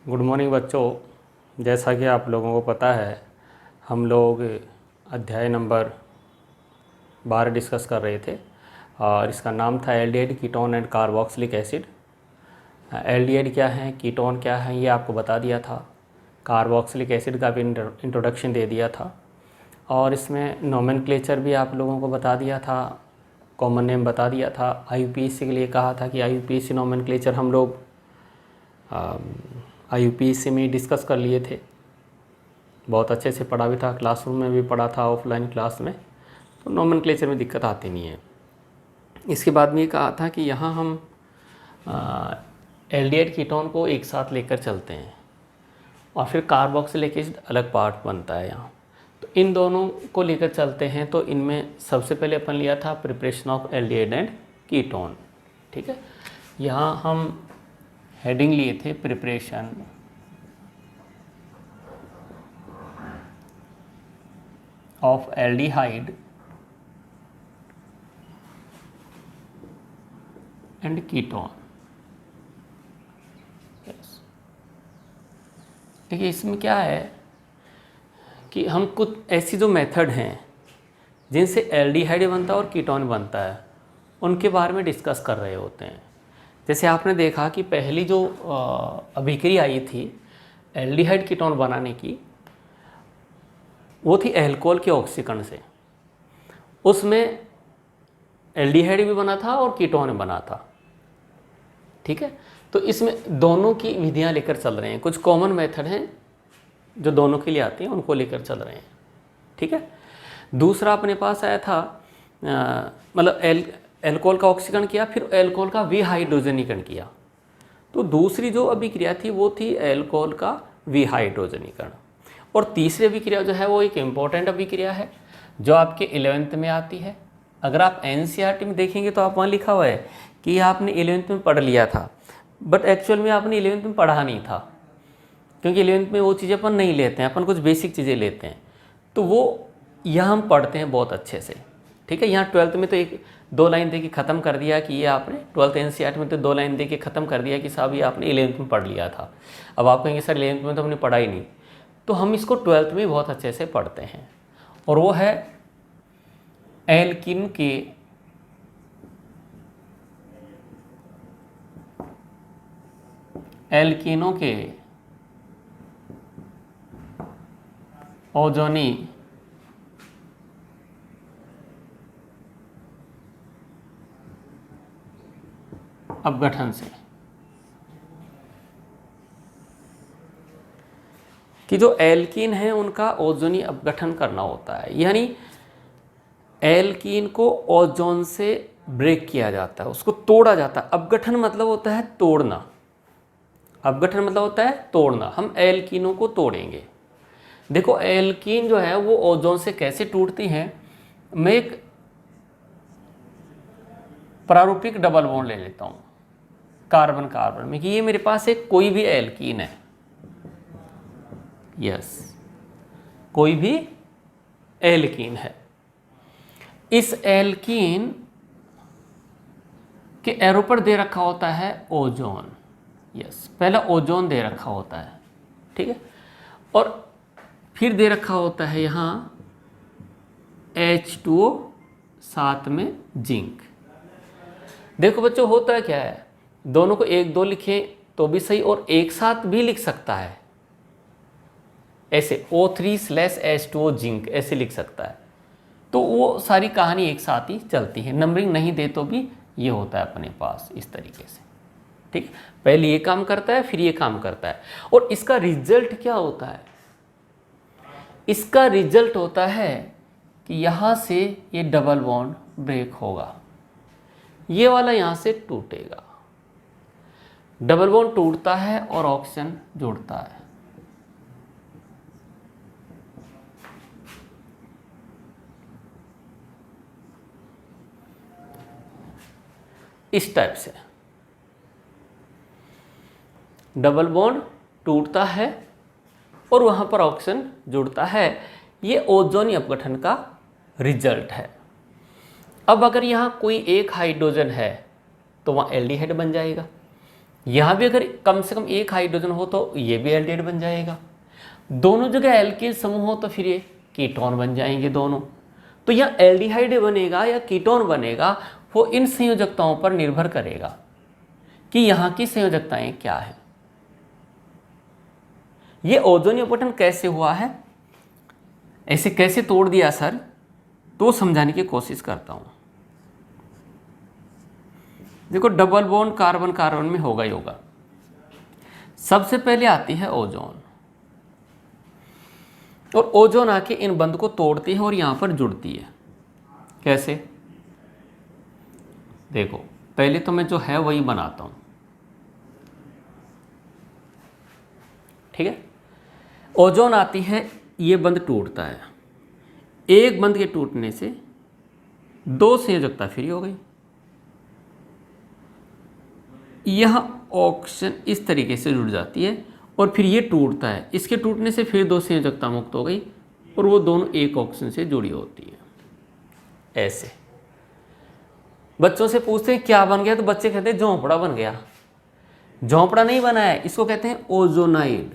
Good morning बच्चों। जैसा कि आप लोगों को पता है, हम लोग अध्याय नंबर 12 डिस्कस कर रहे थे और इसका नाम था aldehyde ketone and carboxylic acid. Aldehyde क्या है, कीटोन क्या है, ये आपको बता दिया था। कार्बोक्सिलिक एसिड का भी इंट्रोडक्शन दे दिया था और इसमें नोमेनक्लेचर भी आप लोगों को बता दिया था, कॉमन नेम बता दिया था। IUPAC के लिए कहा था कि IUPAC नोमेनक्लेचर हम लोग IUPAC में डिस्कस कर लिए थे, बहुत अच्छे से पढ़ा भी था, क्लासरूम में भी पढ़ा था, ऑफलाइन क्लास में, तो नोमेनक्लेचर में दिक्कत आती नहीं है। इसके बाद में ये कहा था कि यहाँ हम एल्डिहाइड कीटोन को एक साथ लेकर चलते हैं और फिर कार्बोक्सिलिक एसिड अलग पार्ट बनता है यहाँ, तो इन दोनों को लेकर चलते हैं। तो इनमें सबसे पहले अपन लिया था preparation of aldehyde and ketone, ठीक है। यहाँ हम हेडिंग लिए थे preparation of aldehyde and ketone. देखिए इसमें क्या है कि हम कुछ ऐसी जो मेथड हैं जिनसे एल्डिहाइड बनता है और कीटोन बनता है, उनके बारे में डिस्कस कर रहे होते हैं। जैसे आपने देखा कि पहली जो अभिक्रिया आई थी एल्डिहाइड कीटोन बनाने की, वो थी अल्कोहल के ऑक्सीकरण से। उसमें एल्डिहाइड भी बना था और कीटोन भी बना था, ठीक है। तो इसमें दोनों की विधियां लेकर चल रहे हैं, कुछ कॉमन मेथड हैं जो दोनों के लिए आती हैं, उनको लेकर चल रहे हैं, ठीक है। दूसरा अपने पास आया था मतलब एल्कोहल का ऑक्सीकरण किया, फिर एल्कोहल का विहाइड्रोजनीकरण किया। तो दूसरी जो अभिक्रिया थी वो थी एल्कोहल का विहाइड्रोजनीकरण। और तीसरी अभिक्रिया जो है वो एक इम्पॉर्टेंट अभिक्रिया है जो आपके 11th में आती है। अगर आप NCERT में देखेंगे तो आप वहाँ लिखा हुआ है कि आपने 11th में पढ़ लिया था, बट एक्चुअल में आपने 11th में पढ़ा नहीं था, क्योंकि 11th में वो चीज़ें अपन नहीं लेते हैं, अपन कुछ बेसिक चीज़ें लेते हैं। तो वो यहाँ हम पढ़ते हैं बहुत अच्छे से, ठीक है। यहाँ 12th में तो एक दो लाइन दे के ख़त्म कर दिया कि ये आपने 12th NCERT में तो दो लाइन दे के ख़त्म कर दिया कि साहब ये आपने 11th में पढ़ लिया था। अब आप कहेंगे सर 11th में तो हमने पढ़ा ही नहीं, तो हम इसको 12th में बहुत अच्छे से पढ़ते हैं। और वो है एल्कीन के एल्कीनों के ओजोनी अपघटन से, कि जो एल्कीन है उनका ओजोनी अपघटन करना होता है, यानी एल्कीन को ओजोन से ब्रेक किया जाता है, उसको तोड़ा जाता है। अपघटन मतलब होता है तोड़ना, अपघटन मतलब होता है तोड़ना। हम एल्कीनों को तोड़ेंगे। देखो एल्कीन जो है वो ओजोन से कैसे टूटती हैं। मैं एक प्रारूपिक डबल बॉन्ड ले लेता हूँ कार्बन कार्बन में कि ये मेरे पास एक कोई भी एल्कीन है, यस कोई भी एल्कीन है। इस एल्कीन के एरो पर दे रखा होता है ओजोन, यस पहला ओजोन दे रखा होता है, ठीक है। और फिर दे रखा होता है यहाँ H2O, साथ में जिंक। देखो बच्चों होता क्या है, दोनों को एक दो लिखें तो भी सही और एक साथ भी लिख सकता है, ऐसे O3/H2O जिंक ऐसे लिख सकता है। तो वो सारी कहानी एक साथ ही चलती है, नंबरिंग नहीं दे तो भी ये होता है अपने पास इस तरीके से, ठीक। पहले ये काम करता है फिर ये काम करता है। और इसका रिजल्ट क्या होता है, इसका रिजल्ट होता है कि यहाँ से ये डबल बॉन्ड ब्रेक होगा, ये वाला यहाँ से टूटेगा, डबल बॉन्ड टूटता है और ऑक्सीजन जुड़ता है। इस टाइप से डबल बॉन्ड टूटता है और वहाँ पर ऑक्सीजन जुड़ता है। ये ओजोनी अपघटन का रिजल्ट है। अब अगर यहाँ कोई एक हाइड्रोजन है तो वहाँ एल्डिहाइड बन जाएगा, यहाँ भी अगर कम से कम एक हाइड्रोजन हो तो ये भी एल्डिहाइड बन जाएगा। दोनों जगह एल्किल समूह हो तो फिर ये कीटोन बन जाएंगे दोनों। तो यह एल्डिहाइड बनेगा या कीटोन बनेगा वो इन संयोजकताओं पर निर्भर करेगा कि यहाँ की संयोजकताएं क्या है। ये ओजोन अपघटन कैसे हुआ है, ऐसे कैसे तोड़ दिया सर, तो समझाने की कोशिश करता हूँ। देखो डबल बॉन्ड कार्बन कार्बन में होगा ही होगा। सबसे पहले आती है ओजोन, और ओजोन आके इन बंध को तोड़ती है और यहां पर जुड़ती है। कैसे, देखो पहले तो मैं जो है वही बनाता हूं, ठीक है। ओजोन आती है, ये बंध टूटता है, एक बंध के टूटने से दो संयोजकता फ्री हो गई। यह ऑक्सीजन इस तरीके से जुड़ जाती है और फिर ये टूटता है, इसके टूटने से फिर दो संयोजकता मुक्त हो गई और वो दोनों एक ऑक्सीजन से जुड़ी होती है। ऐसे बच्चों से पूछते हैं क्या बन गया, तो बच्चे कहते हैं झोंपड़ा बन गया। झोंपड़ा नहीं बना है, इसको कहते हैं ओजोनाइड।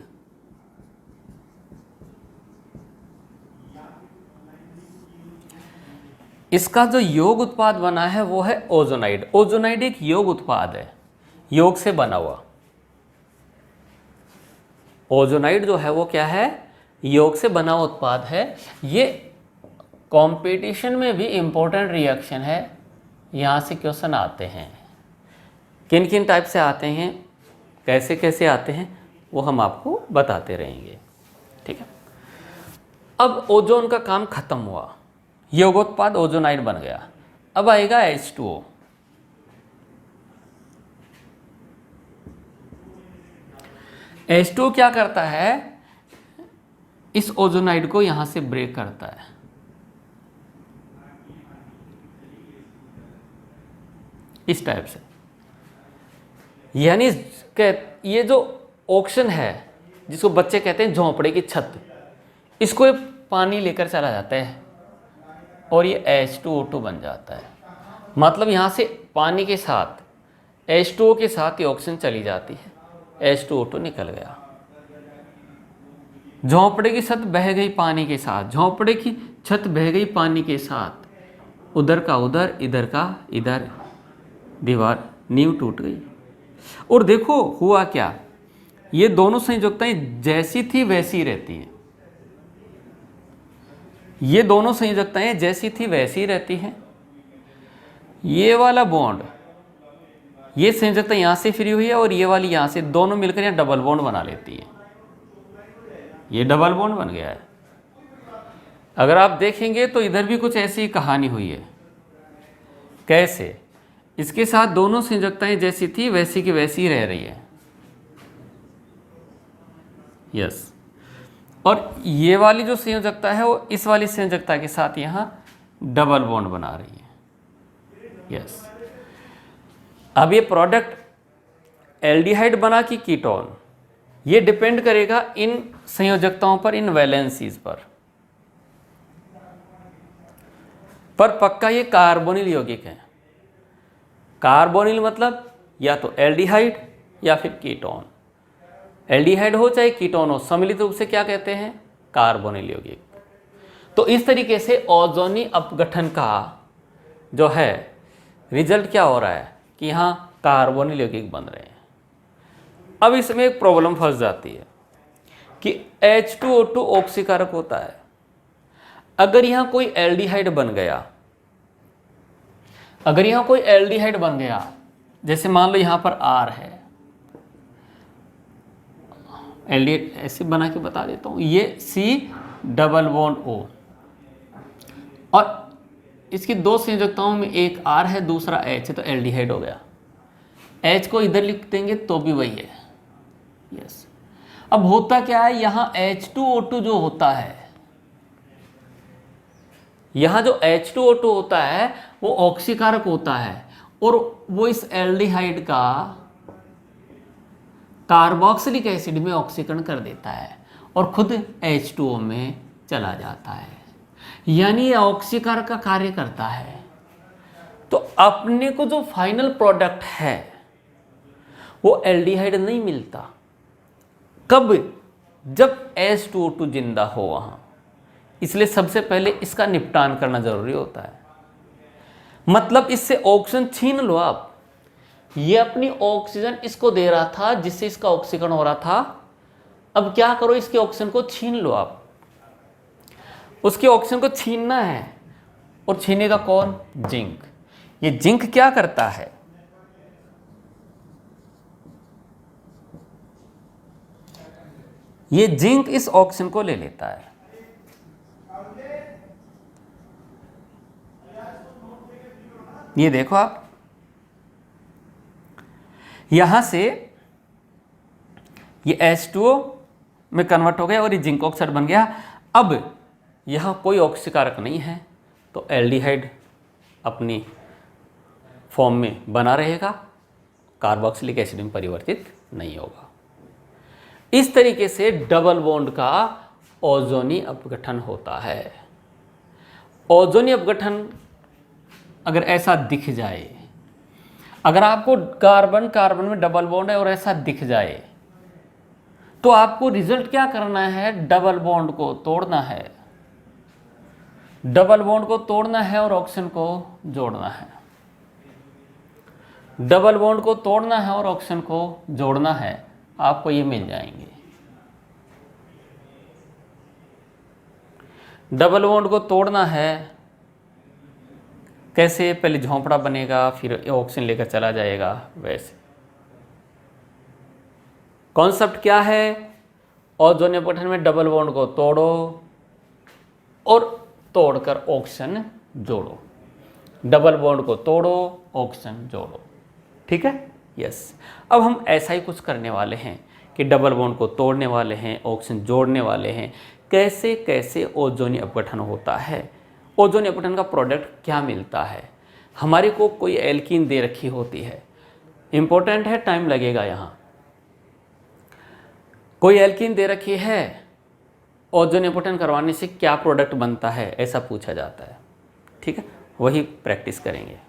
इसका जो योग उत्पाद बना है वो है ओजोनाइड। ओजोनाइड एक योग उत्पाद है, योग से बना हुआ। ओजोनाइड जो है वो क्या है, योग से बना हुआ उत्पाद है। ये कंपटीशन में भी इंपॉर्टेंट रिएक्शन है, यहाँ से क्वेश्चन आते हैं। किन किन टाइप से आते हैं, कैसे कैसे आते हैं, वो हम आपको बताते रहेंगे, ठीक है। अब ओजोन का काम खत्म हुआ, योगोत्पाद ओजोनाइड बन गया। अब आएगा H2O। H2O क्या करता है, इस ओजोनाइड को यहां से ब्रेक करता है। इस टाइप से, यानी ये जो ऑक्सीजन है जिसको बच्चे कहते हैं झोंपड़े की छत, इसको ये पानी लेकर चला जाता है और ये H2O2 बन जाता है। मतलब यहाँ से पानी के साथ H2O के साथ ये ऑक्सीजन चली जाती है, H2O2 निकल गया। झोंपड़े की छत बह गई पानी के साथ, झोंपड़े की छत बह गई पानी के साथ, उधर का उधर, इधर का इधर, दीवार नींव टूट गई। और देखो हुआ क्या, ये दोनों संयोजकताएं जैसी थी वैसी रहती हैं। ये दोनों संयोजकताएं जैसी थी वैसी रहती हैं। ये वाला बॉन्ड, ये संयोजकता यहां से फ्री हुई है और ये वाली यहां से, दोनों मिलकर यहां डबल बॉन्ड बना लेती है। ये डबल बॉन्ड बन गया है। अगर आप देखेंगे तो इधर भी कुछ ऐसी कहानी हुई है। कैसे, इसके साथ दोनों संयोजकताएं जैसी थी वैसी की वैसी रह रही है। यस, और ये वाली जो संयोजकता है वो इस वाली संयोजकता के साथ यहां डबल बॉन्ड बना रही है। यस, अब ये प्रोडक्ट एल्डिहाइड बना कि कीटोन, ये डिपेंड करेगा इन संयोजकताओं पर, इन वैलेंसीज पर पक्का ये कार्बोनिल यौगिक है। कार्बोनिल मतलब या तो एल्डिहाइड या फिर कीटोन। एल्डिहाइड हो चाहे कीटोन हो, सम्मिलित रूप से क्या कहते हैं, कार्बोनिल यौगिक। तो इस तरीके से ओजोनी अपघटन का जो है रिजल्ट क्या हो रहा है कि यहाँ कार्बोनिल यौगिक बन रहे हैं। अब इसमें एक प्रॉब्लम फंस जाती है कि H2O2 ऑक्सीकारक होता है। अगर यहाँ कोई एल्डिहाइड बन गया, अगर यहाँ कोई एल्डिहाइड बन गया, जैसे मान लो यहाँ पर R है, एल्डिहाइड ऐसे बना के बता देता हूँ, ये C डबल बॉन्ड O, और इसकी दो संयोजकताओं में एक R है दूसरा H है, तो एल्डिहाइड हो गया। H को इधर लिख देंगे तो भी वही है। यस, अब होता क्या है, यहाँ H2O2 जो होता है, यहाँ जो H2O2 होता है वो ऑक्सीकारक होता है और वो इस एल्डिहाइड का कार्बोक्सिलिक एसिड में ऑक्सीकरण कर देता है और खुद H2O में चला जाता है, यानी ये ऑक्सीकारक का कार्य करता है। तो अपने को जो फाइनल प्रोडक्ट है वो एल्डिहाइड नहीं मिलता। कब? जब H2O2 जिंदा हो वहाँ। इसलिए सबसे पहले इसका निपटान करना जरूरी होता है। मतलब इससे ऑक्सीजन छीन लो आप। ये अपनी ऑक्सीजन इसको दे रहा था जिससे इसका ऑक्सीकरण हो रहा था। अब क्या करो, इसके ऑक्सीजन को छीन लो आप। उसके ऑक्सीजन को छीनना है, और छीनेगा कौन? जिंक। ये जिंक क्या करता है? ये जिंक इस ऑक्सीजन को ले लेता है। ये देखो आप, यहां से ये H2O में कन्वर्ट हो गया और ये जिंक ऑक्साइड बन गया। अब यहां कोई ऑक्सीकारक नहीं है, तो एल्डिहाइड अपनी फॉर्म में बना रहेगा, कार्बोक्सिलिक एसिड में परिवर्तित नहीं होगा। इस तरीके से डबल बॉन्ड का ओजोनी अपघटन होता है। ओजोनी अपघटन अगर ऐसा दिख जाए, अगर आपको कार्बन कार्बन में डबल बॉन्ड है और ऐसा दिख जाए, तो आपको रिजल्ट क्या करना है? डबल बॉन्ड को तोड़ना है। डबल बॉन्ड को तोड़ना है और ऑक्सीजन को जोड़ना है। डबल बॉन्ड को तोड़ना है और ऑक्सीजन को जोड़ना है। आपको ये मिल जाएंगे। डबल बॉन्ड को तोड़ना है कैसे? पहले झोंपड़ा बनेगा, फिर ऑक्सीजन लेकर चला जाएगा। वैसे कॉन्सेप्ट क्या है? ओजोन अपघटन में डबल बॉन्ड को तोड़ो और तोड़कर ऑक्सीजन जोड़ो। डबल बॉन्ड को तोड़ो, ऑक्सीजन जोड़ो। ठीक है? यस। अब हम ऐसा ही कुछ करने वाले हैं कि डबल बॉन्ड को तोड़ने वाले हैं, ऑक्सीजन जोड़ने वाले हैं। कैसे कैसे ओजोनी अपघटन होता है, ओजोनी अपघटन का प्रोडक्ट क्या मिलता है। हमारे को कोई एल्कीन दे रखी होती है, इंपॉर्टेंट है, टाइम लगेगा यहाँ। कोई एल्कीन दे रखी है, ओजोन अपघटन करवाने से क्या प्रोडक्ट बनता है, ऐसा पूछा जाता है। ठीक है, वही प्रैक्टिस करेंगे।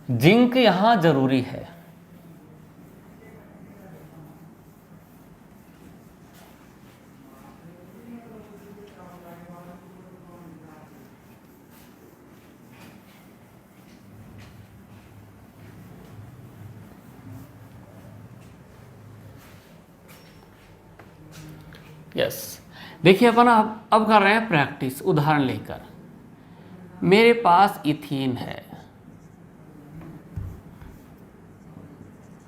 जिंक यहां जरूरी है। यस, देखिए अपन अब कर रहे हैं प्रैक्टिस। उदाहरण लेकर, मेरे पास इथीन है।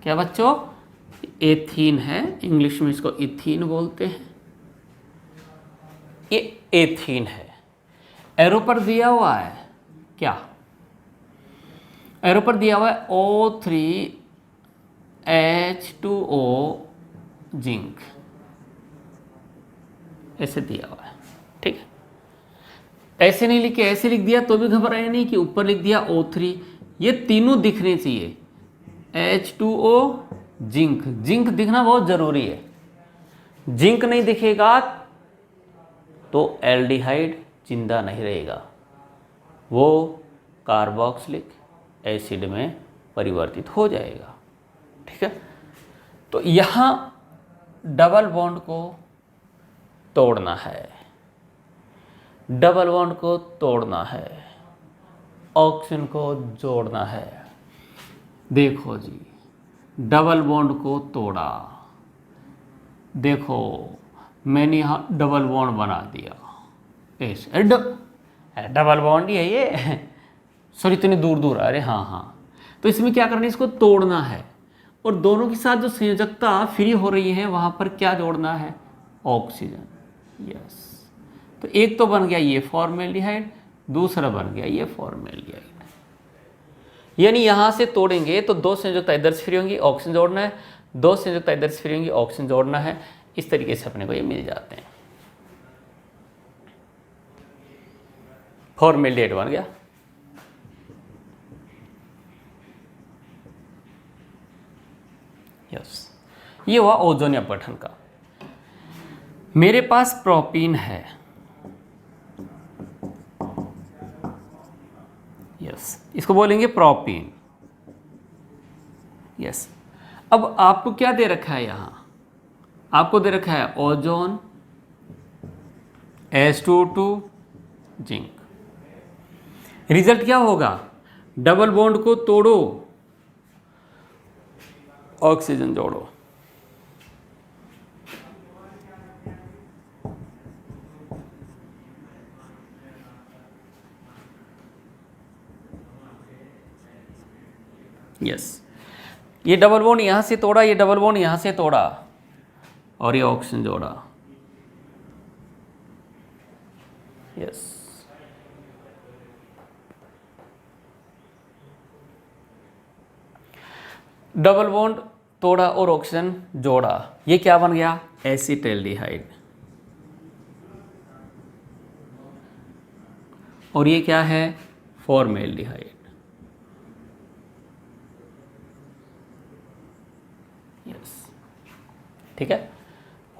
क्या बच्चों? एथीन है, इंग्लिश में इसको इथीन बोलते हैं। ये एथीन है। एरो पर दिया हुआ है क्या? एरो पर दिया हुआ है O3H2O जिंक, ऐसे दिया हुआ है। ठीक है, ऐसे नहीं लिखे, ऐसे लिख दिया तो भी घबराए नहीं कि ऊपर लिख दिया O3। ये तीनों दिखने चाहिए, H2O जिंक। जिंक दिखना बहुत जरूरी है। जिंक नहीं दिखेगा तो एल्डिहाइड जिंदा नहीं रहेगा, वो कार्बोक्सिलिक एसिड में परिवर्तित हो जाएगा। ठीक है, तो यहां डबल बॉन्ड को तोड़ना है, डबल बॉन्ड को तोड़ना है, ऑक्सीजन को जोड़ना है। देखो जी, डबल बॉन्ड को तोड़ा, देखो मैंने यहाँ डबल बॉन्ड बना दिया ऐसे। डबल बॉन्ड ही है ये, सॉरी इतने दूर दूर, अरे हाँ। तो इसमें क्या करना है? इसको तोड़ना है, और दोनों के साथ जो संयोजकता फ्री हो रही है वहाँ पर क्या जोड़ना है? ऑक्सीजन। यस, तो एक तो बन गया ये फॉर्मेल्डिहाइड, दूसरा बन गया ये फॉर्मेल्डिहाइड। यानी यहाँ से तोड़ेंगे तो दो संयोजकता इधर से फ्री होंगी, ऑक्सीजन जोड़ना है, दो संयोजकता इधर से फ्री होंगी, ऑक्सीजन जोड़ना है। इस तरीके से अपने को ये मिल जाते हैं। फॉर्मेल्डिहाइड बन गया। यस, ये हुआ ओजोन अपघटन का। मेरे पास प्रोपीन है। इसको बोलेंगे प्रोपीन। यस। अब आपको क्या दे रखा है यहां, आपको दे रखा है ओजोन, H2O2, जिंक। रिजल्ट क्या होगा, डबल बॉन्ड को तोड़ो, ऑक्सीजन जोड़ो। यस, ये डबल बॉन्ड यहां से तोड़ा, ये डबल बॉन्ड यहां से तोड़ा और ये ऑक्सीजन जोड़ा। यस, डबल बॉन्ड तोड़ा और ऑक्सीजन जोड़ा, ये क्या बन गया, एसिटाल्डिहाइड। और ये क्या है, फॉर्मेल्डिहाइड। यस, ठीक है।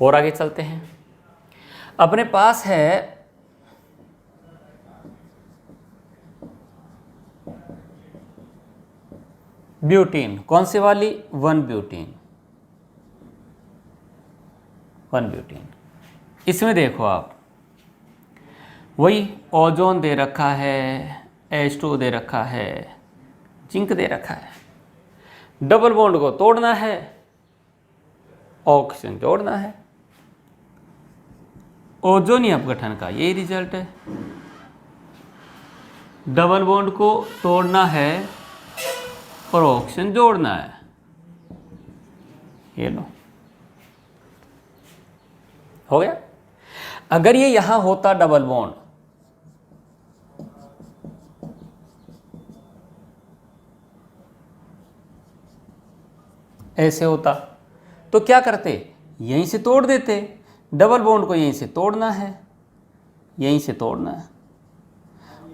और आगे चलते हैं। अपने पास है ब्यूटीन, कौन सी वाली, 1 ब्यूटीन। 1 ब्यूटीन। इसमें देखो आप, वही ओजोन दे रखा है, H2O दे रखा है, जिंक दे रखा है। डबल बॉन्ड को तोड़ना है, ऑक्सीजन जोड़ना है। ओजोनी अपघटन का यही रिजल्ट है। डबल बॉन्ड को तोड़ना है और ऑक्सीजन जोड़ना है। ये लो, हो गया। अगर ये यहां होता डबल बॉन्ड, ऐसे होता तो क्या करते, यहीं से तोड़ देते। डबल बॉन्ड को यहीं से तोड़ना है, यहीं से तोड़ना है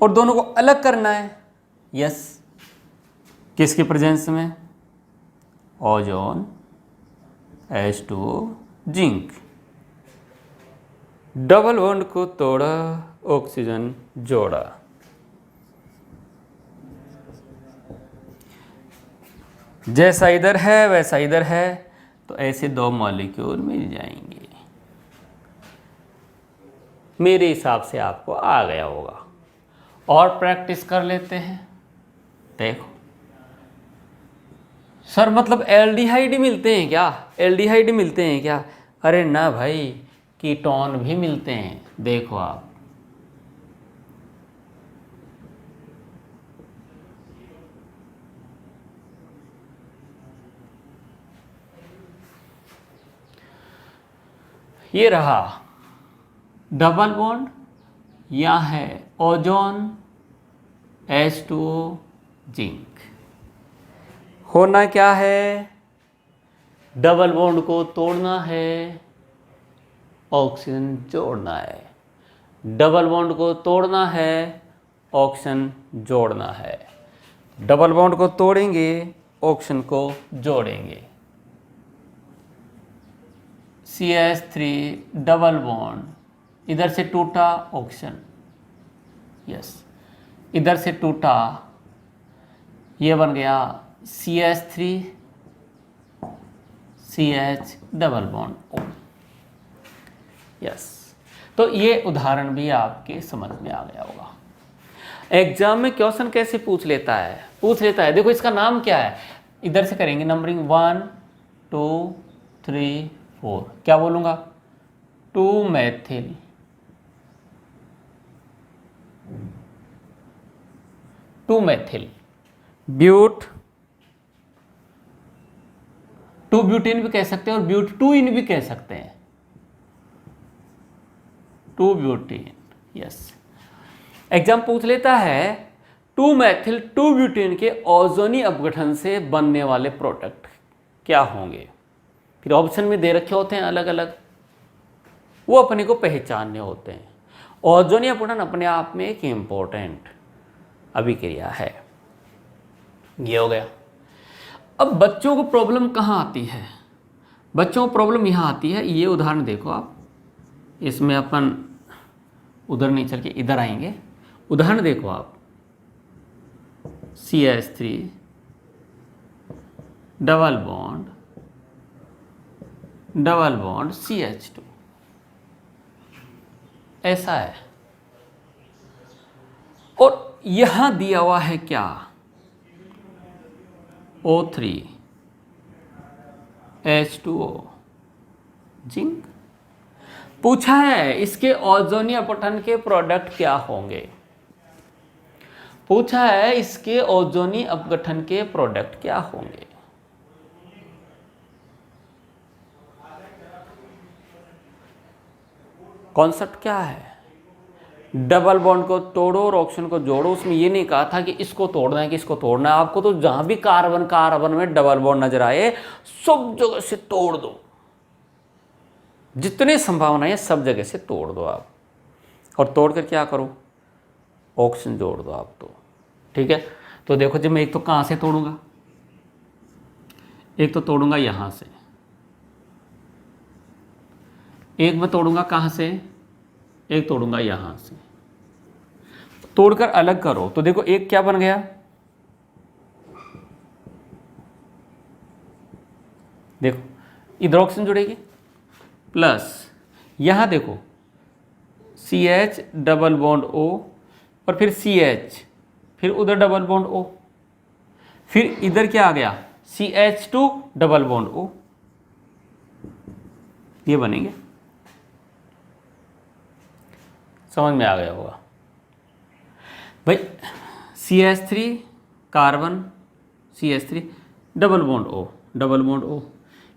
और दोनों को अलग करना है। यस, किसके प्रेजेंस में, ozone, H2O, zinc. Double bond को तोड़ा, ऑक्सीजन जोड़ा। जैसा इधर है वैसा इधर है, तो ऐसे 2 मॉलिक्यूल मिल जाएंगे। मेरे हिसाब से आपको आ गया होगा। और प्रैक्टिस कर लेते हैं। देखो सर, मतलब एल्डिहाइड मिलते हैं क्या, एल्डिहाइड मिलते हैं क्या? अरे ना भाई, कीटोन भी मिलते हैं। देखो आप, ये रहा डबल बॉन्ड, यहाँ है ओजोन, H2O, जिंक। होना क्या है, डबल बॉन्ड को तोड़ना है, ऑक्सीजन जोड़ना है। डबल बॉन्ड को तोड़ना है, ऑक्सीजन जोड़ना है। डबल बॉन्ड को तोड़ेंगे, ऑक्सीजन को जोड़ेंगे। CH3 डबल बॉन्ड, इधर से टूटा ऑक्सीजन, यस, इधर से टूटा, ये बन गया CH3 CH double bond O। Yes, तो ये उदाहरण भी आपके समझ में आ गया होगा। एग्जाम में क्वेश्चन कैसे पूछ लेता है, देखो इसका नाम क्या है। इधर से करेंगे नंबरिंग 1 2 3 4, क्या बोलूँगा, 2 मैथिल, ब्यूट, 2 ब्यूटेन भी कह सकते हैं और ब्यूट 2 इन भी कह सकते हैं। 2 ब्यूटेन, यस। एग्जाम पूछ लेता है 2 मैथिल 2 ब्यूटेन के ओजोनी अपघटन से बनने वाले प्रोडक्ट क्या होंगे। फिर ऑप्शन में दे रखे होते हैं अलग अलग, वो अपने को पहचानने होते हैं। ओजोनी अपघटन अपने आप में एक इम्पोर्टेंट अभिक्रिया है। ये हो गया। अब बच्चों को प्रॉब्लम कहाँ आती है, बच्चों को प्रॉब्लम यहाँ आती है। ये उदाहरण देखो आप, इसमें अपन उधर नहीं चल के इधर आएंगे। उदाहरण देखो आप, CH3 डबल बॉन्ड CH2, ऐसा है। और यहां दिया हुआ है क्या, O3 H2O जिंक। पूछा है इसके ओजोनी अपठन के प्रोडक्ट क्या होंगे, पूछा है इसके ओजोनी अपघटन के प्रोडक्ट क्या होंगे। कॉन्सेप्ट क्या है, डबल बॉन्ड को तोड़ो और ऑक्सीजन को जोड़ो। उसमें ये नहीं कहा था कि इसको तोड़ना है कि इसको तोड़ना है, आपको तो जहां भी कार्बन कार्बन में डबल बॉन्ड नजर आए सब जगह से तोड़ दो, जितनी संभावना है सब जगह से तोड़ दो आप, और तोड़ कर क्या करो, ऑक्सीजन जोड़ दो आप। तो ठीक है, तो देखो जब मैं एक तो कहां से तोड़ूंगा, एक तो तोड़ूंगा यहां से, एक मैं तोड़ूंगा कहां से, एक तोड़ूंगा यहां से। तोड़कर अलग करो तो देखो एक क्या बन गया, देखो इधर ऑक्सीजन जुड़ेगी प्लस यहां देखो CH डबल बॉन्ड O और फिर CH, फिर उधर डबल बॉन्ड O, फिर इधर क्या आ गया CH2 डबल बॉन्ड O, ये बनेंगे। समझ में आ गया होगा भाई। CH3 carbon CH3 double bond O, double bond O,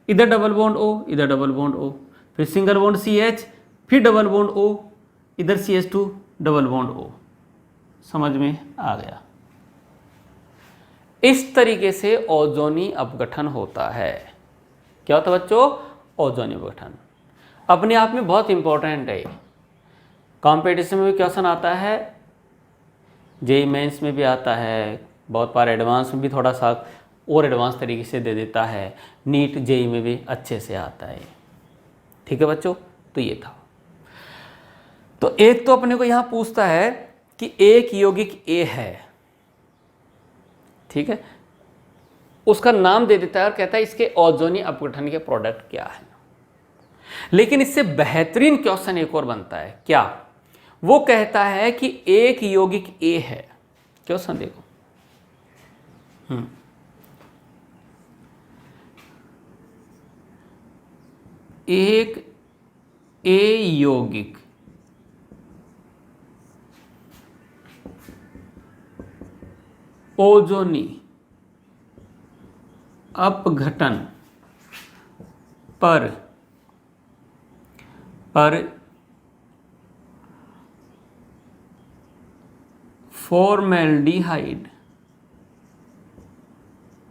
इधर डबल बॉन्ड O, इधर डबल बॉन्ड O, फिर सिंगल बॉन्ड CH, फिर डबल बॉन्ड O, इधर CH2 डबल बॉन्ड O। समझ में आ गया। इस तरीके से ओजोनी अपघटन होता है। क्या होता है बच्चों, ओजोनी अपघटन अपने आप में बहुत इंपॉर्टेंट है। कंपटीशन में भी क्वेश्चन आता है, जेईई मेंस में भी आता है, बहुत बार एडवांस में भी थोड़ा सा और एडवांस तरीके से दे देता है, नीट जेईई में भी अच्छे से आता है। ठीक है बच्चों, तो ये था। तो एक तो अपने को यहां पूछता है कि एक यौगिक A है, ठीक है, उसका नाम दे देता है और कहता है इसके ओजोनी अपघटन के प्रोडक्ट क्या है। लेकिन इससे बेहतरीन क्वेश्चन एक और बनता है, क्या, वो कहता है कि एक यौगिक A है। क्वेश्चन देखो, एक A यौगिक ओजोनी अपघटन पर फॉर्मेल्डिहाइड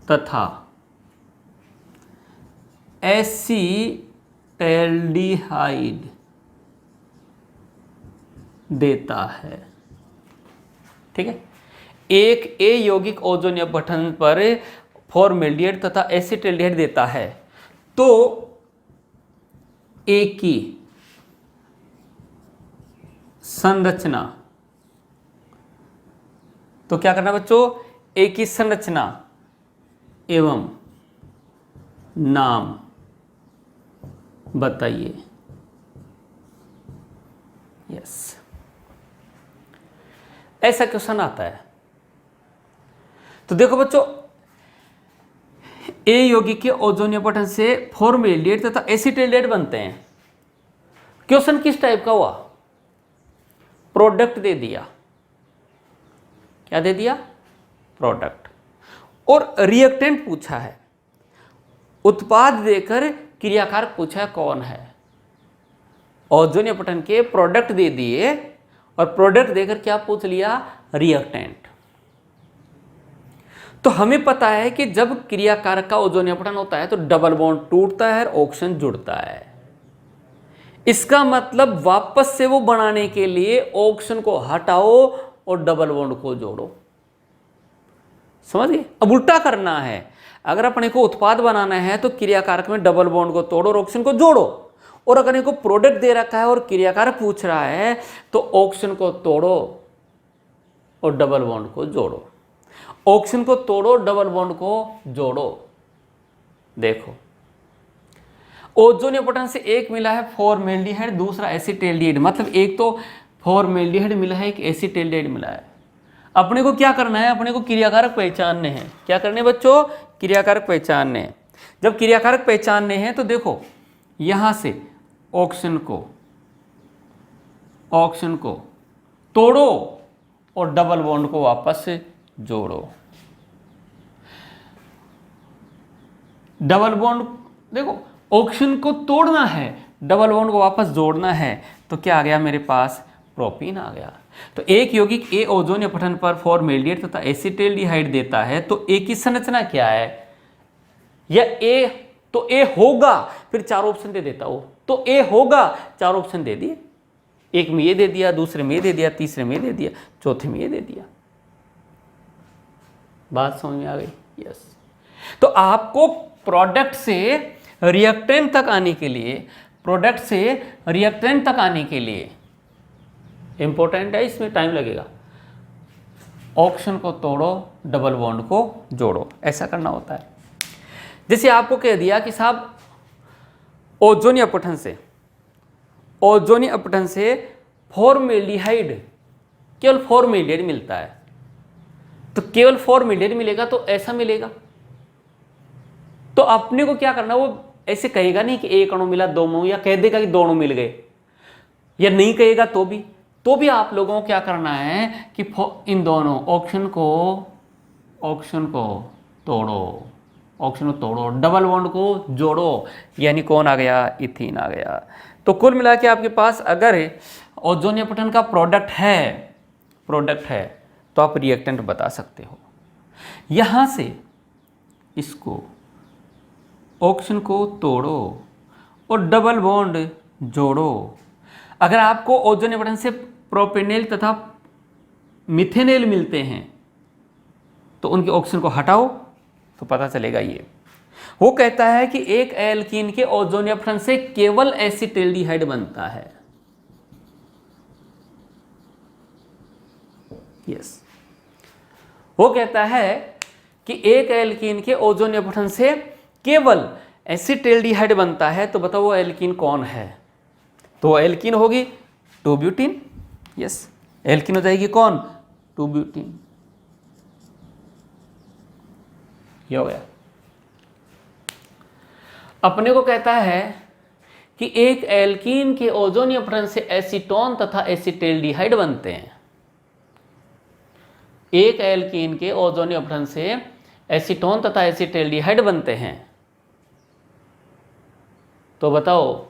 तथा एसीटैल्डिहाइड देता है। ठीक है, एक A यौगिक ओजोनी अपघटन पर फॉर्मेल्डिहाइड तथा एसीटैल्डिहाइड देता है, तो A की संरचना, तो क्या करना बच्चों, A की संरचना एवं नाम बताइए। यस, ऐसा क्वेश्चन आता है। तो देखो बच्चों, A यौगिक के ओजोनी अपघटन से फॉर्मेल्डिहाइड तथा एसीटैल्डिहाइड बनते हैं। क्वेश्चन किस टाइप का हुआ, प्रोडक्ट दे दिया। क्या दे दिया, प्रोडक्ट, और रिएक्टेंट पूछा है, उत्पाद देकर क्रियाकारक पूछा है कौन है। ओजोनी अपघटन के प्रोडक्ट दे दिए और प्रोडक्ट देकर क्या पूछ लिया, रिएक्टेंट। तो हमें पता है कि जब क्रियाकारक का ओजोनी अपघटन होता है तो डबल बॉन्ड टूटता है और ऑक्सीजन जुड़ता है। इसका मतलब वापस से वो बनाने के लिए ऑक्सीजन को हटाओ और डबल बॉन्ड को जोड़ो। समझ गए, अब उल्टा करना है। अगर अपने को उत्पाद बनाना है तो क्रियाकारक में डबल बॉन्ड को तोड़ो और ऑक्सीजन को जोड़ो, और अगर इनको प्रोडक्ट दे रखा है और क्रियाकारक पूछ रहा है तो ऑक्सीजन को तोड़ो और डबल बॉन्ड को जोड़ो। ऑक्सीजन को तोड़ो, डबल बॉन्ड को जोड़ो। देखो ओजोन पोटेंशियल से एक मिला है फॉर्मेल्डिहाइड, दूसरा एसिटाल्डिहाइड, मतलब एक तो फॉर्मेल्डिहाइड मिला है, एक एसिटाल्डिहाइड मिला है। अपने को क्या करना है, अपने को क्रियाकारक पहचानने हैं। क्या करने हैं बच्चों, क्रियाकारक पहचानने हैं। जब क्रियाकारक पहचानने हैं तो देखो यहां से ऑक्सीजन को तोड़ो और डबल बॉन्ड को वापस से जोड़ो। डबल बॉन्ड देखो, ऑक्सीजन को तोड़ना है, डबल बॉन्ड को वापस जोड़ना है, तो क्या आ गया मेरे पास, प्रोपीन आ गया। तो एक यौगिक ए ओजोन अपठन पर फॉर्मेल्डिहाइड तथा एसिटाल्डिहाइड देता है, तो ए की संरचना क्या है, या ए, तो ए होगा, फिर चार ऑप्शन दे देता हो, तो ए होगा, चार ऑप्शन दे दिए, एक में ये दे दिया, दूसरे में ये दे दिया, तीसरे में ये दे दिया, चौथे में ये दे दिया। बात समझ में आ गई? यस। तो आपको प्रोडक्ट से रिएक्टेंट तक आने के लिए, प्रोडक्ट से रिएक्टेंट तक आने के लिए इंपॉर्टेंट है, इसमें टाइम लगेगा, ऑक्सीजन को तोड़ो, डबल बॉन्ड को जोड़ो, ऐसा करना होता है। जैसे आपको कह दिया कि साहब ओजोन अपठन से फॉर्मेल्डिहाइड, केवल फॉर्मेल्डिहाइड मिलता है, तो केवल फॉर्मेल्डिहाइड मिलेगा तो ऐसा मिलेगा, तो अपने को क्या करना, वो ऐसे कहेगा नहीं कि एक अणु मिला, दो अणु, या कह देगा कि दोनों मिल गए, या नहीं कहेगा तो भी आप लोगों को क्या करना है कि इन दोनों ऑक्सीजन को तोड़ो, डबल बॉन्ड को जोड़ो, यानी कौन आ गया, इथीन आ गया। तो कुल मिला के आपके पास अगर ओजोन अपठन का प्रोडक्ट है तो आप रिएक्टेंट बता सकते हो। यहां से इसको ऑक्सीजन को तोड़ो और डबल बॉन्ड जोड़ो। अगर आपको ओजोन अपठन से प्रोपेनेल तथा मिथेनेल मिलते हैं तो उनके ऑक्सीजन को हटाओ तो पता चलेगा ये। वो कहता है कि एक एल्कीन के ओजोन अपठन से केवल एसिटाल्डिहाइड बनता है। यस, वो कहता है कि एक एल्कीन के ओजोन अपठन से केवल एसिटाल्डिहाइड बनता है, तो बताओ वो एल्कीन कौन है? तो वो एल्कीन होगी 2-ब्यूटीन। यस, एल्कीन हो जाएगी कौन, 2-ब्यूटीन। ये हो गया। अपने को कहता है कि एक एल्कीन के ओजोन अपठन से एसीटोन तथा एसिटाल्डिहाइड बनते हैं। एक एल्कीन के ओजोन अपठन से एसीटोन तथा एसिटाल्डिहाइड बनते हैं, तो बताओ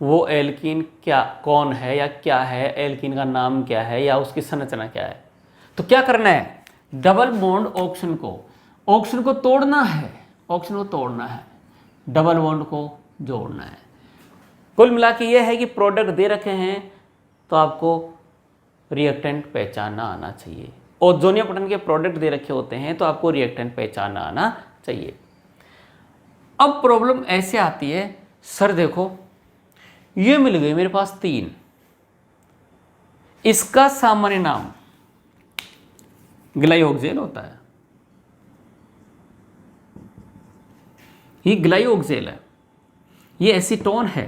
वो एल्कीन कौन है, या क्या है, एल्कीन का नाम क्या है, या उसकी संरचना क्या है? तो क्या करना है, डबल बॉन्ड ऑक्सीजन को तोड़ना है, डबल बॉन्ड को जोड़ना है। कुल मिला के ये है कि प्रोडक्ट दे रखे हैं तो आपको रिएक्टेंट पहचानना आना चाहिए। ओजोन अपठन के प्रोडक्ट दे रखे होते हैं तो आपको रिएक्टेंट पहचानना आना चाहिए। अब प्रॉब्लम ऐसे आती है, सर देखो ये मिल गई मेरे पास 3, इसका सामान्य नाम ग्लाइओक्सेल होता है, ये ग्लाइओक्सेल है, ये एसीटोन है,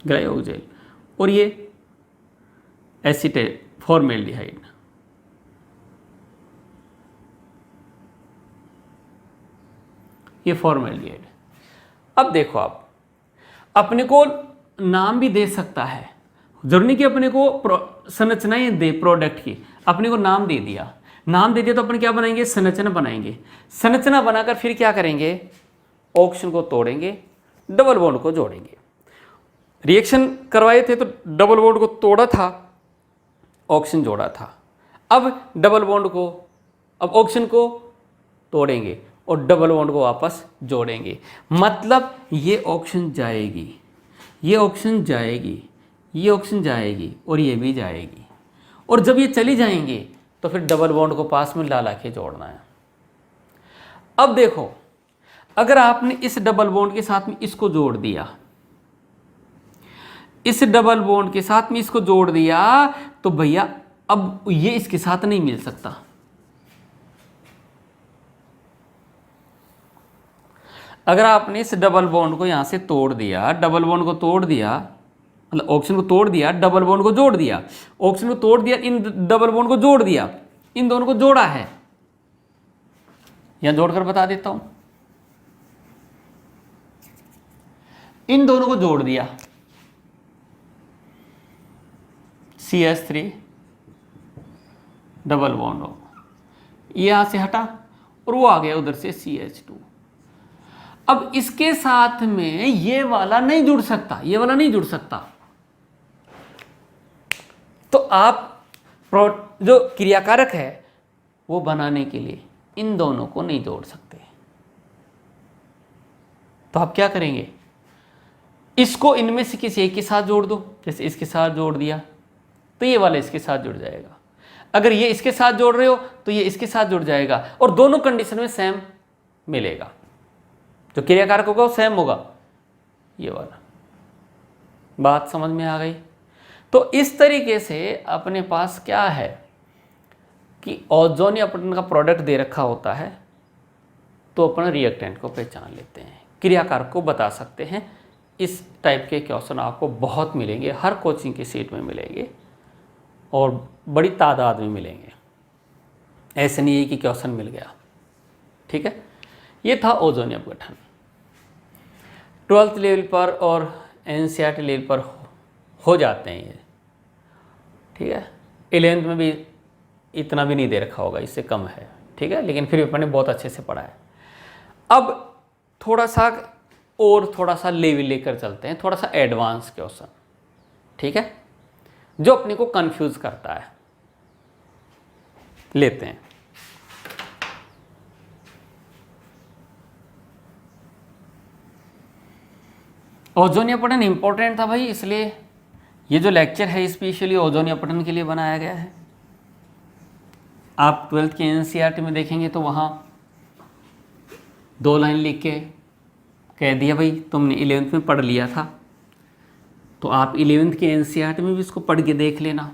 ग्लाइओक्सेल, और ये एसिटेट फॉर्मेल्डिहाइड। ये फॉर्मेल्डिहाइड। अब देखो, आप अपने को नाम भी दे सकता है, जरूरी नहीं कि अपने को संरचनाएं दे प्रोडक्ट की, अपने को नाम दे दिया तो अपन क्या बनाएंगे, संरचना बनाएंगे। संरचना बनाकर फिर क्या करेंगे, ऑक्सीजन को तोड़ेंगे, डबल बॉन्ड को जोड़ेंगे। रिएक्शन करवाए थे तो डबल बॉन्ड को तोड़ा था, ऑक्सीजन जोड़ा था। अब डबल बॉन्ड को, अब ऑक्सीजन को तोड़ेंगे और डबल बॉन्ड को वापस जोड़ेंगे। मतलब ये ऑक्सीजन जाएगी, ये ऑक्सीजन जाएगी, ये ऑक्सीजन जाएगी और ये भी जाएगी, और जब ये चली जाएंगे तो फिर डबल बॉन्ड को पास में ला के जोड़ना है। अब देखो, अगर आपने इस डबल बॉन्ड के साथ में इसको जोड़ दिया, इस डबल बॉन्ड के साथ में इसको जोड़ दिया, तो भैया अब ये इसके साथ नहीं मिल सकता। अगर आपने इस डबल बॉन्ड को यहां से तोड़ दिया, डबल बॉन्ड को तोड़ दिया, मतलब ऑक्सीजन को तोड़ दिया, डबल बॉन्ड को जोड़ दिया, ऑक्सीजन को तोड़ दिया, इन डबल बॉन्ड को जोड़ दिया, इन दोनों को जोड़ा है, यहां जोड़कर बता देता हूं, इन दोनों को जोड़ दिया, CH3 डबल बॉन्ड हो, यहां से हटा और वो आ गया उधर से CH2। अब इसके साथ में ये वाला नहीं जुड़ सकता, ये वाला नहीं जुड़ सकता, तो आप जो क्रियाकारक है वो बनाने के लिए इन दोनों को नहीं जोड़ सकते। तो आप क्या करेंगे, इसको इनमें से किसी एक के साथ जोड़ दो, जैसे इसके साथ जोड़ दिया तो ये वाला इसके साथ जुड़ जाएगा, अगर ये इसके साथ जोड़ रहे हो तो ये इसके साथ जुड़ जाएगा, और दोनों कंडीशन में सेम मिलेगा, जो क्रियाकारक होगा वो सेम होगा, ये वाला। बात समझ में आ गई? तो इस तरीके से अपने पास क्या है कि ओजोन अपटन का प्रोडक्ट दे रखा होता है, तो अपन रिएक्टेंट को पहचान लेते हैं, क्रियाकारक को बता सकते हैं। इस टाइप के क्वेश्चन आपको बहुत मिलेंगे, हर कोचिंग की सीट में मिलेंगे और बड़ी तादाद में मिलेंगे, ऐसे नहीं है कि क्वेश्चन मिल गया। ठीक है, ये था ओजोन अपघटन। 12th लेवल पर और NCERT लेवल पर हो जाते हैं ये, ठीक है। 11th में भी इतना भी नहीं दे रखा होगा, इससे कम है, ठीक है, लेकिन फिर भी अपने बहुत अच्छे से पढ़ा है। अब थोड़ा सा लेवल लेकर चलते हैं, थोड़ा सा एडवांस क्वेश्चन, ठीक है, जो अपने को कंफ्यूज करता है, लेते हैं। ओजोन अपघटन इंपॉर्टेंट था भाई, इसलिए ये जो लेक्चर है स्पेशली ओजोन अपघटन के लिए बनाया गया है। आप 12th के NCERT में देखेंगे तो वहाँ 2 लाइन लिख के कह दिया भाई तुमने 11th में पढ़ लिया था, तो आप 11th के NCERT में भी इसको पढ़ के देख लेना,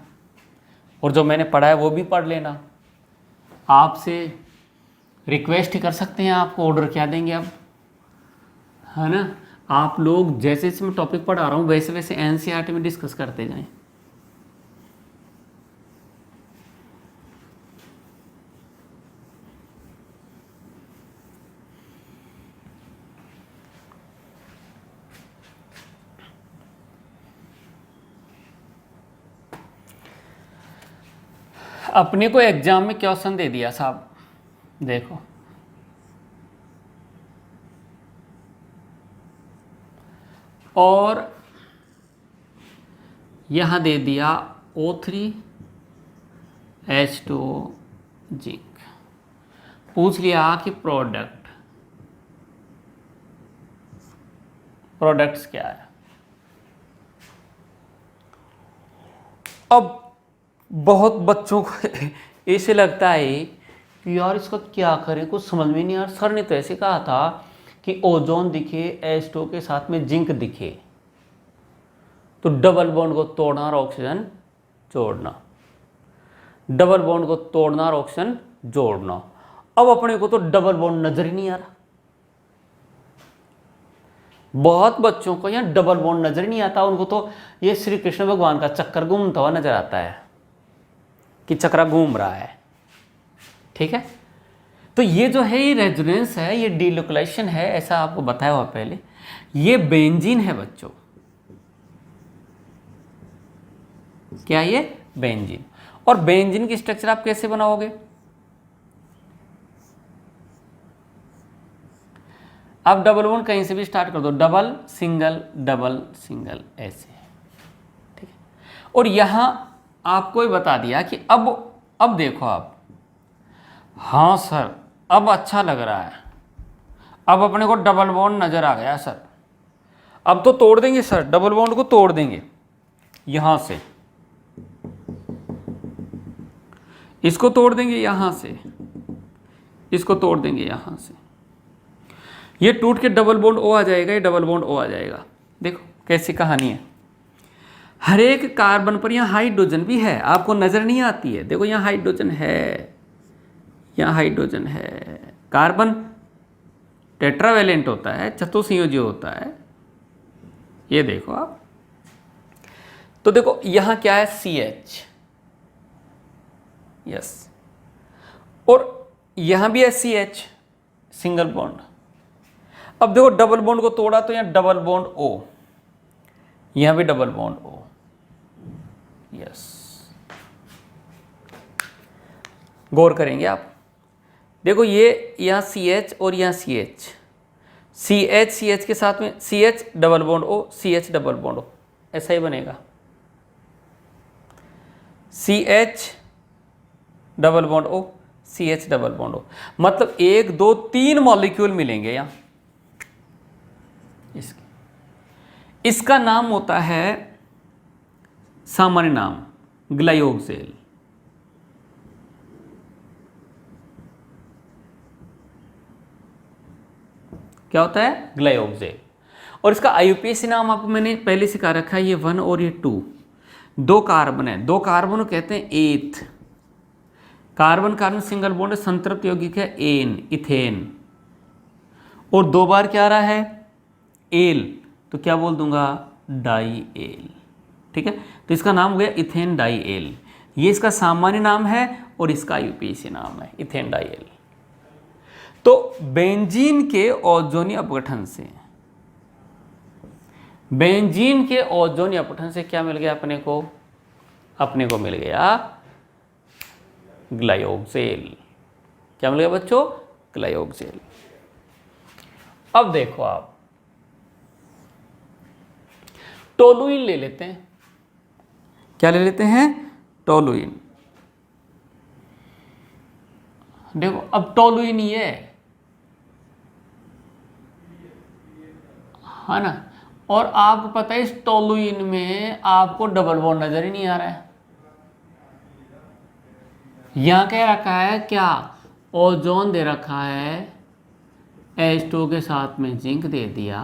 और जो मैंने पढ़ा है वो भी पढ़ लेना। आपसे रिक्वेस्ट कर सकते हैं, आपको ऑर्डर क्या देंगे अब, है ना, आप लोग जैसे जैसे मैं टॉपिक पढ़ा रहा हूँ वैसे वैसे NCERT में डिस्कस करते जाएं। अपने को एग्जाम में क्वेश्चन दे दिया साहब, देखो और यहाँ दे दिया O3H2O जिंक, पूछ लिया कि प्रोडक्ट्स क्या है। अब बहुत बच्चों को ऐसे लगता है कि यार इसका क्या करें, कुछ समझ में नहीं। यार सर ने तो ऐसे कहा था कि ओजोन दिखे, H2O के साथ में जिंक दिखे, तो डबल बॉन्ड को तोड़ना और ऑक्सीजन जोड़ना, डबल बॉन्ड को तोड़ना और ऑक्सीजन जोड़ना। अब अपने को तो डबल बॉन्ड नजर ही नहीं आ रहा, बहुत बच्चों को यहाँ डबल बॉन्ड नजर ही नहीं आता, उनको तो ये श्री कृष्ण भगवान का चक्कर घूमता हुआ नजर आता है कि चक्रा घूम रहा है, ठीक है। तो ये जो है ये रेजोनेंस है, ये डीलोकलाइजेशन है, ऐसा आपको बताया हुआ पहले। ये बेंजीन है बच्चों, क्या ये बेंजीन। और बेंजीन की स्ट्रक्चर आप कैसे बनाओगे, आप डबल बॉन्ड कहीं से भी स्टार्ट कर दो, डबल सिंगल ऐसे, ठीक है। और यहां आपको ही बता दिया कि अब देखो आप, हाँ सर अब अच्छा लग रहा है, अब अपने को डबल बॉन्ड नजर आ गया सर, अब तो तोड़ देंगे सर, डबल बॉन्ड को तोड़ देंगे, यहां से इसको तोड़ देंगे, यहां से इसको तोड़ देंगे, यहां से ये टूट के डबल बॉन्ड O आ जाएगा, ये डबल बॉन्ड O आ जाएगा। देखो कैसी कहानी है। हर एक कार्बन पर यहाँ हाइड्रोजन भी है, आपको नज़र नहीं आती है। देखो यहाँ हाइड्रोजन है, यहाँ हाइड्रोजन है। कार्बन टेट्रावेलेंट होता है, चतुसंयोजी होता है। ये देखो आप, तो देखो यहाँ क्या है, CH, यस, और यहाँ भी है CH, सिंगल बॉन्ड। अब देखो डबल बॉन्ड को तोड़ा तो यहाँ डबल बॉन्ड O, यहाँ भी डबल बॉन्ड O, यस। गौर करेंगे आप, देखो ये यहाँ CH और यहाँ CH, CH के साथ में CH double bond O, CH double bond O, ऐसा ही बनेगा। CH double bond O, CH double bond O, मतलब 1 2 3 मॉलिक्यूल मिलेंगे यहाँ। इसका नाम होता है, सामान्य नाम ग्लाइयोक्सेल। क्या होता है, ग्लाइयोक्सेल। और इसका IUPAC नाम आपको मैंने पहले सिखा रखा है, ये 1 और ये 2, 2 कार्बन है, 2 कार्बन को कहते हैं एथ। कार्बन कार्बन सिंगल बॉन्ड संतृप्त यौगिक है एन, इथेन, और 2 बार क्या आ रहा है, एल, तो क्या बोल दूंगा, डाई एल। ठीक है, तो इसका नाम हो गया इथेन डाई एल। ये इसका सामान्य नाम है और इसका IUPAC नाम है, इथेन डाई एल। तो बेंजीन के ओजोनी अपघटन से, बेंजीन के ओजोनी अपघटन से क्या मिल गया अपने को मिल गया ग्लाइयोक्सेल। क्या मिल गया बच्चों, ग्लाइयोक्सेल। अब देखो आप टोलुइन ले लेते हैं। क्या ले लेते हैं, टोलुइन। देखो अब टोलुइन ये है ना, और आपको पता है इस टोलुइन में आपको डबल बॉन्ड नजर ही नहीं आ रहा है। यहां क्या रखा है, क्या ओजोन दे रखा है, H2 के साथ में जिंक दे दिया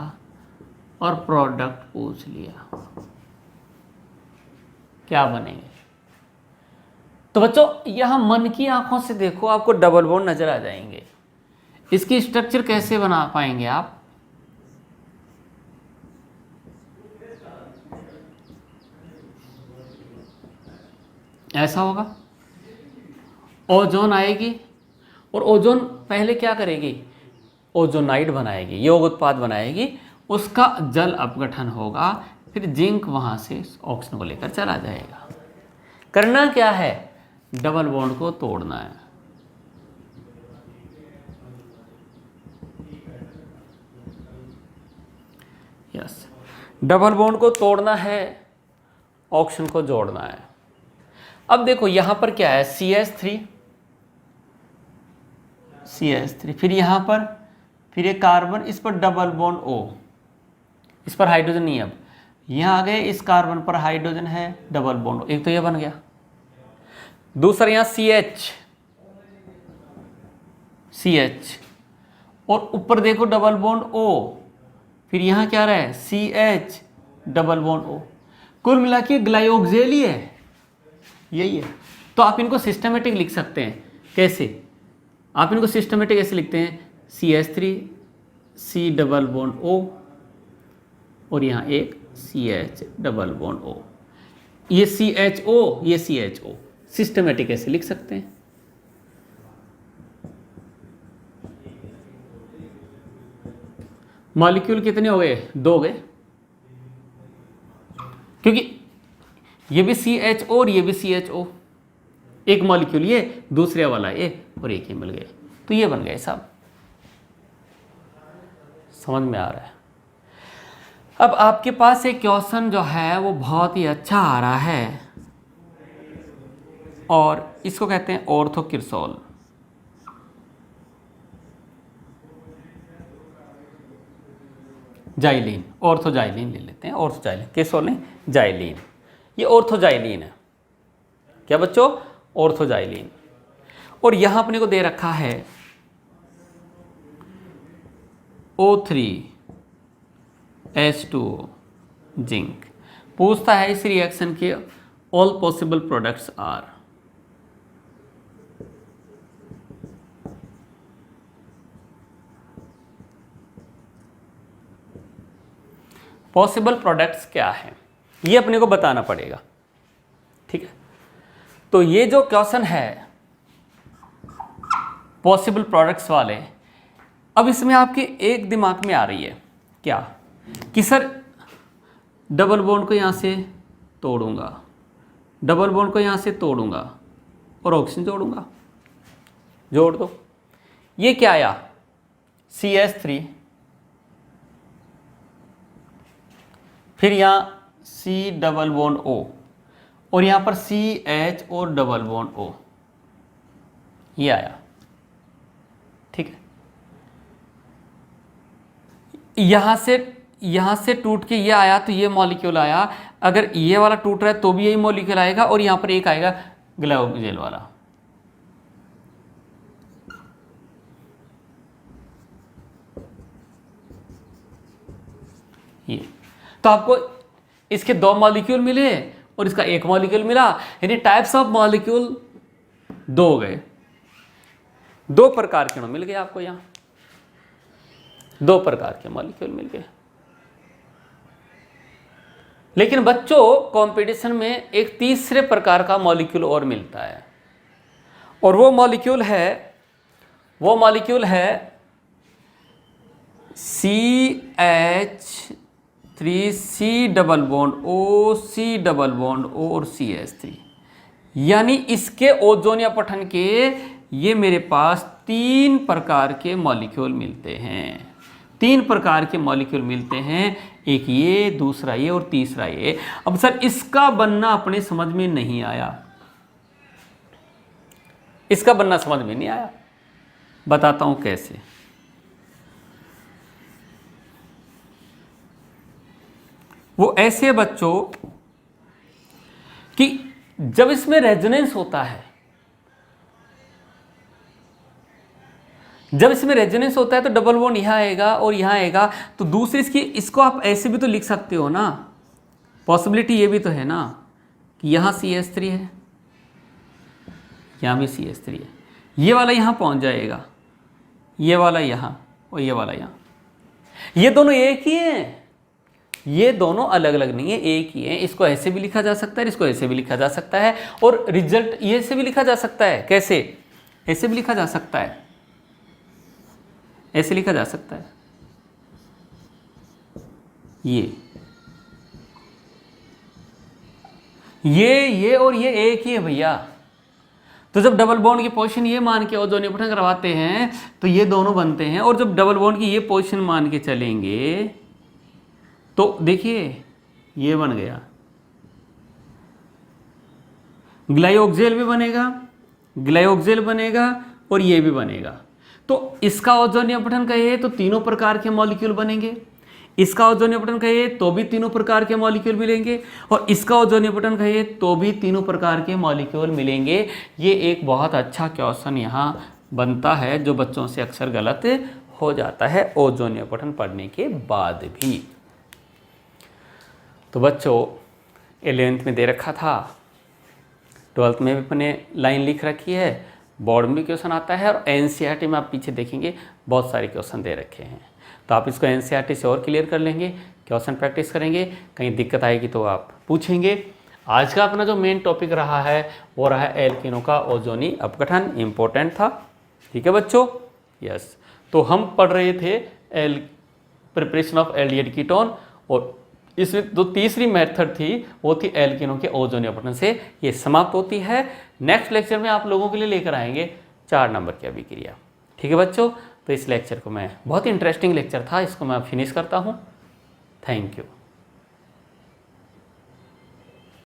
और प्रोडक्ट पूछ लिया, क्या बनेंगे। तो बच्चों यहां मन की आंखों से देखो, आपको डबल बॉन्ड नजर आ जाएंगे। इसकी स्ट्रक्चर कैसे बना पाएंगे आप, ऐसा होगा, ओजोन आएगी और ओजोन पहले क्या करेगी, ओजोनाइड बनाएगी, यौग उत्पाद बनाएगी, उसका जल अपघटन होगा, फिर जिंक वहां से ऑक्सीजन को लेकर चला जाएगा। करना क्या है, डबल बॉन्ड को तोड़ना है। यस, डबल बॉन्ड को तोड़ना है, ऑक्सीजन को जोड़ना है। अब देखो यहां पर क्या है, CH3, फिर यहां पर, फिर ये कार्बन, इस पर डबल बॉन्ड O, इस पर हाइड्रोजन नहीं है। अब यहां आ गए, इस कार्बन पर हाइड्रोजन है, डबल बॉन्ड O, एक तो ये बन गया। दूसरा यहां CH, और ऊपर देखो डबल बॉन्ड O, फिर यहां क्या रहा है, CH डबल बॉन्ड O, कुल मिला के ग्लाइयोक्सेल ही है, यही है। तो आप इनको सिस्टमेटिक लिख सकते हैं। कैसे, आप इनको सिस्टमेटिक ऐसे लिखते हैं, CH3 C double bond O, और यहाँ एक CH डबल बॉन्ड O, ये CHO, ये CHO, सिस्टमेटिक ऐसे लिख सकते हैं। मॉलिक्यूल कितने हो गए, 2 गए, क्योंकि ये भी CHO और ये भी CHO, एक मॉलिक्यूल ये, दूसरे वाला ये, और एक ही मिल गए, तो ये बन गए साहब। समझ में आ रहा है। अब आपके पास एक क्वेश्चन जो है वो बहुत ही अच्छा आ रहा है, और इसको कहते हैं ऑर्थोकिरसोल। जाइलीन, ऑर्थोजाइलीन ले लेते हैं, ऑर्थोजाइलीन, किरसोल नहीं, जाइलीन, ये ऑर्थोजाइलीन है। क्या बच्चों, ऑर्थोजाइलीन। और यहां अपने को दे रखा है O3H2O जिंक। पूछता है इस रिएक्शन के all possible products are. Possible products क्या है ये अपने को बताना पड़ेगा, ठीक है। तो ये जो क्वेश्चन है पॉसिबल प्रोडक्ट्स वाले, अब इसमें आपके एक दिमाग में आ रही है क्या कि सर डबल बॉन्ड को यहाँ से तोड़ूंगा, डबल बॉन्ड को यहाँ से तोड़ूंगा और ऑक्सीजन जोड़ूंगा, जोड़ दो। ये क्या आया CH3, फिर यहाँ C डबल बॉन्ड O और यहाँ पर CH और डबल बॉन्ड O, ये आया, ठीक है। यहाँ से टूट के ये आया तो ये मॉलिक्यूल आया, अगर ये वाला टूट रहा है तो भी यही मॉलिक्यूल आएगा और यहाँ पर एक आएगा ग्लाइकोजेल वाला। ये तो आपको इसके 2 मॉलिक्यूल मिले और इसका 1 मॉलिक्यूल मिला, यानी टाइप्स ऑफ मॉलिक्यूल 2 हो गए, 2 प्रकार के मिल गए आपको, यहां 2 प्रकार के मॉलिक्यूल मिल गए। लेकिन बच्चों कंपटीशन में एक तीसरे प्रकार का मॉलिक्यूल और मिलता है और वो मॉलिक्यूल है CH3C double bond O, C double bond O और CH3। यानी इसके ओजोन अपठन के ये मेरे पास 3 प्रकार के मॉलिक्यूल मिलते हैं, 3 प्रकार के मॉलिक्यूल मिलते हैं, एक ये, दूसरा ये और तीसरा ये। अब सर इसका बनना अपने समझ में नहीं आया, इसका बनना समझ में नहीं आया, बताता हूं कैसे। वो ऐसे बच्चों कि जब इसमें रेजोनेंस होता है, जब इसमें रेजोनेंस होता है तो डबल बॉन्ड यहां आएगा और यहां आएगा, तो दूसरे इसको आप ऐसे भी तो लिख सकते हो ना, पॉसिबिलिटी ये भी तो है ना कि यहां CH3 है, यहां भी CH3 है, ये वाला यहां पहुंच जाएगा, ये वाला यहां और ये वाला यहां। ये दोनों एक ही हैं, ये दोनों अलग अलग नहीं है, एक ही है। इसको ऐसे भी लिखा जा सकता है, इसको ऐसे भी लिखा जा सकता है और रिजल्ट ये से भी लिखा जा सकता है। कैसे? ऐसे भी लिखा जा सकता है, ऐसे लिखा जा सकता है, ये और ये एक ही है भैया। तो जब डबल बॉन्ड की पोजीशन ये मान के ओजोन अपठन करवाते हैं तो ये दोनों बनते हैं, और जब डबल बॉन्ड की ये पोजीशन मान के चलेंगे तो देखिए ये बन गया, ग्लाइकोजेल भी बनेगा, ग्लाइकोजेल बनेगा और ये भी बनेगा। तो इसका ओजोन अपठन कहे तो तीनों प्रकार के मॉलिक्यूल बनेंगे, इसका ओजोन अपठन कहे तो भी तीनों प्रकार के मॉलिक्यूल मिलेंगे, और इसका ओजोन अपठन कहे तो भी तीनों प्रकार के मॉलिक्यूल मिलेंगे। ये एक बहुत अच्छा क्वेश्चन यहाँ बनता है जो बच्चों से अक्सर गलत हो जाता है ओजोन अपठन पढ़ने के बाद भी। तो बच्चों 11th में दे रखा था, 12th में भी अपने लाइन लिख रखी है, बोर्ड में भी क्वेश्चन आता है, और NCERT में आप पीछे देखेंगे बहुत सारे क्वेश्चन दे रखे हैं। तो आप इसको NCERT से और क्लियर कर लेंगे, क्वेश्चन प्रैक्टिस करेंगे, कहीं दिक्कत आएगी तो आप पूछेंगे। आज का अपना जो मेन टॉपिक रहा है वो रहा है एल्किनों का ओजोनी अपघटन, इम्पोर्टेंट था। ठीक है बच्चों, यस। तो हम पढ़ रहे थे प्रिपरेशन ऑफ एल्डिहाइड कीटोन, और इसमें जो तीसरी मेथड थी वो थी एल्किनों के ओजोनी अपघटन से। ये समाप्त होती है। नेक्स्ट लेक्चर में आप लोगों के लिए लेकर आएंगे 4 नंबर की अभिक्रिया। ठीक है बच्चों, तो इस लेक्चर को मैं, बहुत इंटरेस्टिंग लेक्चर था, इसको मैं फिनिश करता हूँ। Thank you.